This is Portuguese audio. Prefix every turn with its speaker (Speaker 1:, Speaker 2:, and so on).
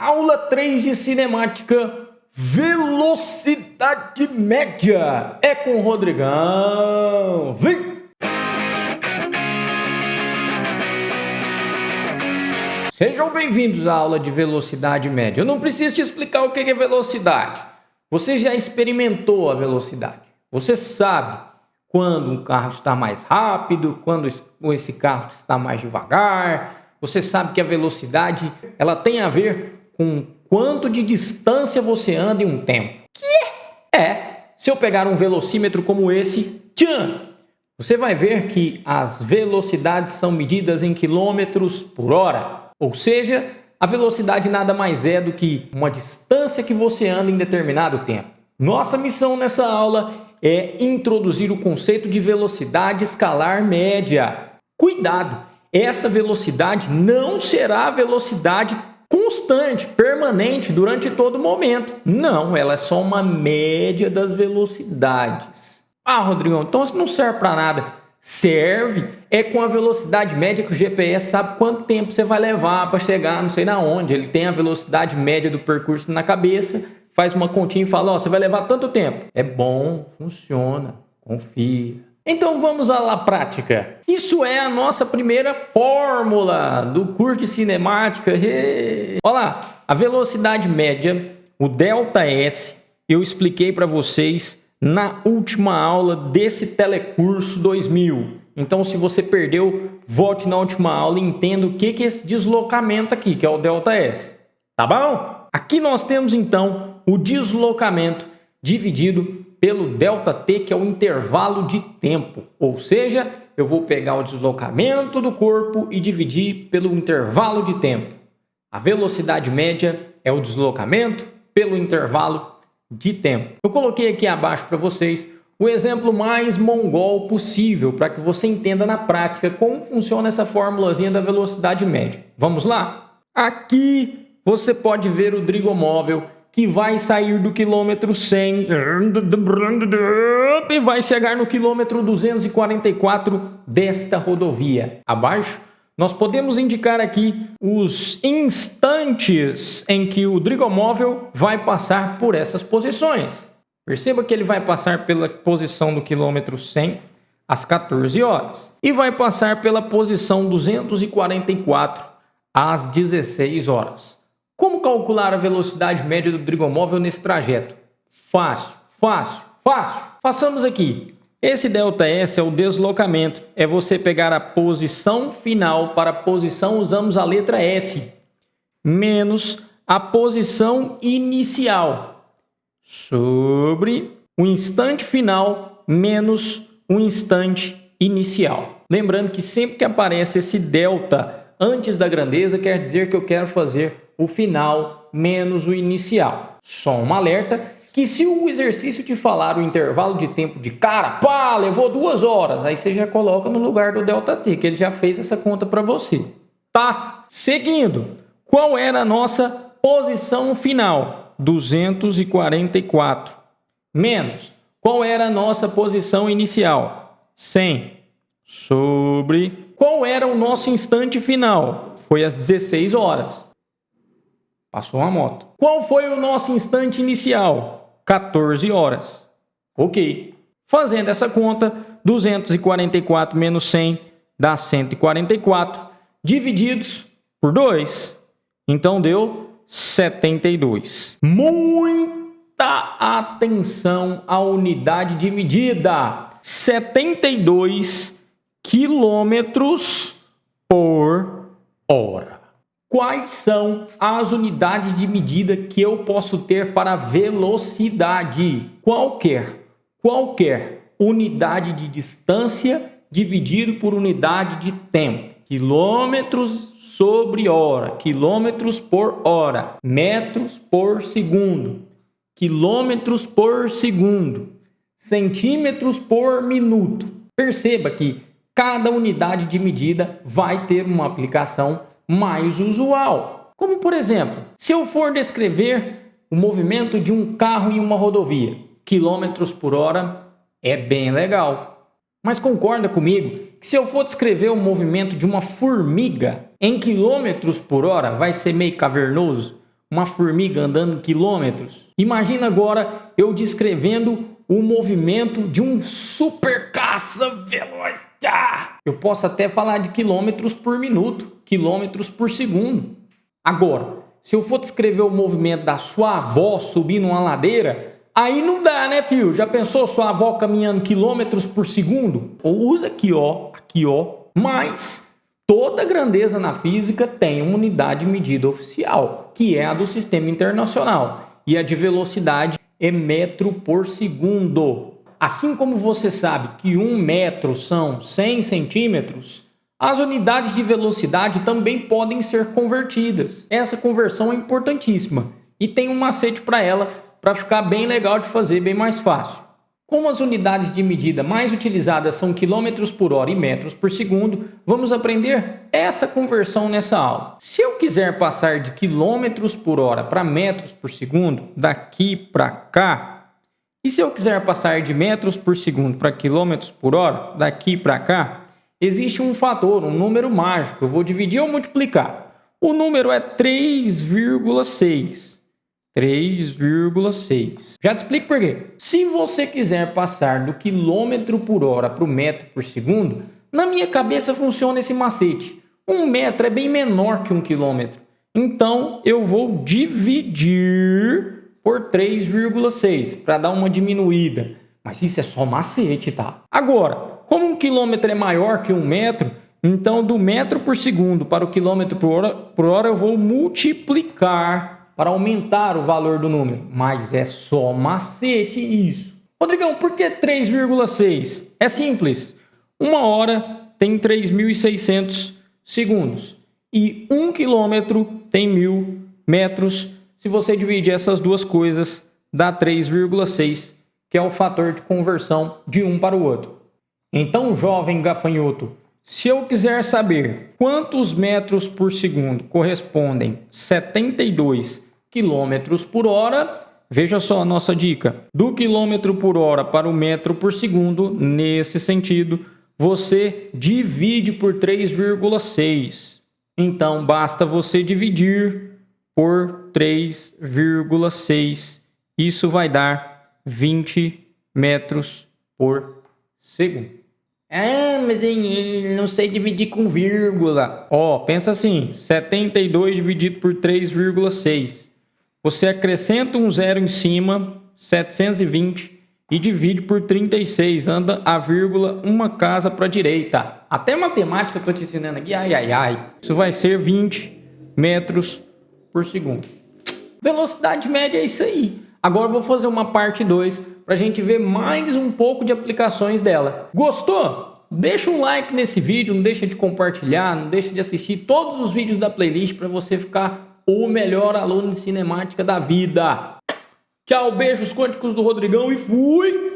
Speaker 1: Aula 3 de cinemática, velocidade média. É com o Rodrigão. Vem! Sejam bem-vindos à aula de velocidade média. Eu não preciso te explicar o que é velocidade. Você já experimentou a velocidade. Você sabe quando um carro está mais rápido, quando esse carro está mais devagar. Você sabe que a velocidade ela tem a ver com quanto de distância você anda em um tempo. Se eu pegar um velocímetro como esse, você vai ver que as velocidades são medidas em quilômetros por hora. Ou seja, a velocidade nada mais é do que uma distância que você anda em determinado tempo. Nossa missão nessa aula é introduzir o conceito de velocidade escalar média. Cuidado, essa velocidade não será a velocidade constante, permanente, durante todo momento. Não, ela é só uma média das velocidades. Rodrigão, então isso não serve para nada. Serve é com a velocidade média que o GPS sabe quanto tempo você vai levar para chegar não sei na onde. Ele tem a velocidade média do percurso na cabeça, faz uma continha e fala, você vai levar tanto tempo. É bom, funciona, confia. Então vamos à prática. Isso é a nossa primeira fórmula do curso de cinemática. Olha lá, a velocidade média, o ΔS, eu expliquei para vocês na última aula desse telecurso 2000. Então, se você perdeu, volte na última aula e entenda o que é esse deslocamento aqui, que é o ΔS. Tá bom? Aqui nós temos, então, o deslocamento dividido pelo ΔT, que é o intervalo de tempo. Ou seja, eu vou pegar o deslocamento do corpo e dividir pelo intervalo de tempo. A velocidade média é o deslocamento pelo intervalo de tempo. Eu coloquei aqui abaixo para vocês o exemplo mais mongol possível para que você entenda na prática como funciona essa formulazinha da velocidade média. Vamos lá? Aqui você pode ver o Drigomóvel que vai sair do quilômetro 100 e vai chegar no quilômetro 244 desta rodovia. Abaixo nós podemos indicar aqui os instantes em que o Drigomóvel vai passar por essas posições. Perceba que ele vai passar pela posição do quilômetro 100 às 14 horas e vai passar pela posição 244 às 16 horas. Como calcular a velocidade média do Drigomóvel nesse trajeto? Fácil. Façamos aqui. Esse ΔS é o deslocamento, é você pegar a posição final, para a posição usamos a letra S, menos a posição inicial, sobre o instante final, menos o instante inicial. Lembrando que sempre que aparece esse delta antes da grandeza, quer dizer que eu quero fazer o final menos o inicial. Só um alerta, que se o exercício te falar o intervalo de tempo de cara, levou 2 horas, aí você já coloca no lugar do ΔT, que ele já fez essa conta para você. Tá? Seguindo, qual era a nossa posição final? 244. Menos, qual era a nossa posição inicial? 100. Sobre, qual era o nosso instante final? Foi às 16 horas. Passou uma moto. Qual foi o nosso instante inicial? 14 horas. Ok. Fazendo essa conta, 244 menos 100 dá 144, divididos por 2. Então deu 72. Muita atenção à unidade de medida. 72 quilômetros por hora. Quais são as unidades de medida que eu posso ter para velocidade? Qualquer unidade de distância dividido por unidade de tempo. Quilômetros sobre hora, quilômetros por hora, metros por segundo, quilômetros por segundo, centímetros por minuto. Perceba que cada unidade de medida vai ter uma aplicação mais usual. Como, por exemplo, se eu for descrever o movimento de um carro em uma rodovia, quilômetros por hora é bem legal. Mas concorda comigo que se eu for descrever o movimento de uma formiga em quilômetros por hora, vai ser meio cavernoso? uma formiga andando quilômetros. Imagina agora eu descrevendo o movimento de um super caça-veloz. Eu posso até falar de quilômetros por minuto, quilômetros por segundo. Agora, se eu for descrever o movimento da sua avó subindo uma ladeira, aí não dá, né, filho? Já pensou sua avó caminhando quilômetros por segundo? Ou usa aqui, ó. Mas toda grandeza na física tem uma unidade de medida oficial, que é a do Sistema Internacional. E a de velocidade é metro por segundo. Assim como você sabe que 1 metro são 100 centímetros, as unidades de velocidade também podem ser convertidas. Essa conversão é importantíssima e tem um macete para ela, para ficar bem legal de fazer, bem mais fácil. Como as unidades de medida mais utilizadas são quilômetros por hora e metros por segundo, vamos aprender essa conversão nessa aula. Se eu quiser passar de quilômetros por hora para metros por segundo, daqui para cá, e se eu quiser passar de metros por segundo para quilômetros por hora, daqui para cá, existe um fator, um número mágico. Eu vou dividir ou multiplicar. O número é 3,6. 3,6. Já te explico por quê. Se você quiser passar do quilômetro por hora para o metro por segundo, na minha cabeça funciona esse macete. 1 metro é bem menor que 1 quilômetro. Então, eu vou dividir por 3,6 para dar uma diminuída. Mas isso é só macete, tá? Agora, como 1 quilômetro é maior que 1 metro, então do metro por segundo para o quilômetro por hora eu vou multiplicar para aumentar o valor do número. Mas é só macete isso. Rodrigão, por que 3,6? É simples. 1 hora tem 3.600 segundos. E 1 quilômetro tem 1.000 metros. Se você dividir essas duas coisas, dá 3,6, que é o fator de conversão de um para o outro. Então, jovem gafanhoto, se eu quiser saber quantos metros por segundo correspondem 72 quilômetros por hora, veja só a nossa dica. Do quilômetro por hora para o metro por segundo, nesse sentido, você divide por 3,6. Então, basta você dividir por 3,6. Isso vai dar 20 metros por segundo. Ah, mas eu não sei dividir com vírgula. Ó, pensa assim, 72 dividido por 3,6. Você acrescenta um zero em cima, 720, e divide por 36. Anda a vírgula uma casa para a direita. Até matemática eu estou te ensinando aqui. Ai. Isso vai ser 20 metros por segundo. Velocidade média é isso aí. Agora eu vou fazer uma parte 2 para a gente ver mais um pouco de aplicações dela. Gostou? Deixa um like nesse vídeo, não deixa de compartilhar, não deixa de assistir todos os vídeos da playlist para você ficar o melhor aluno de cinemática da vida. Tchau, beijos quânticos do Rodrigão e fui!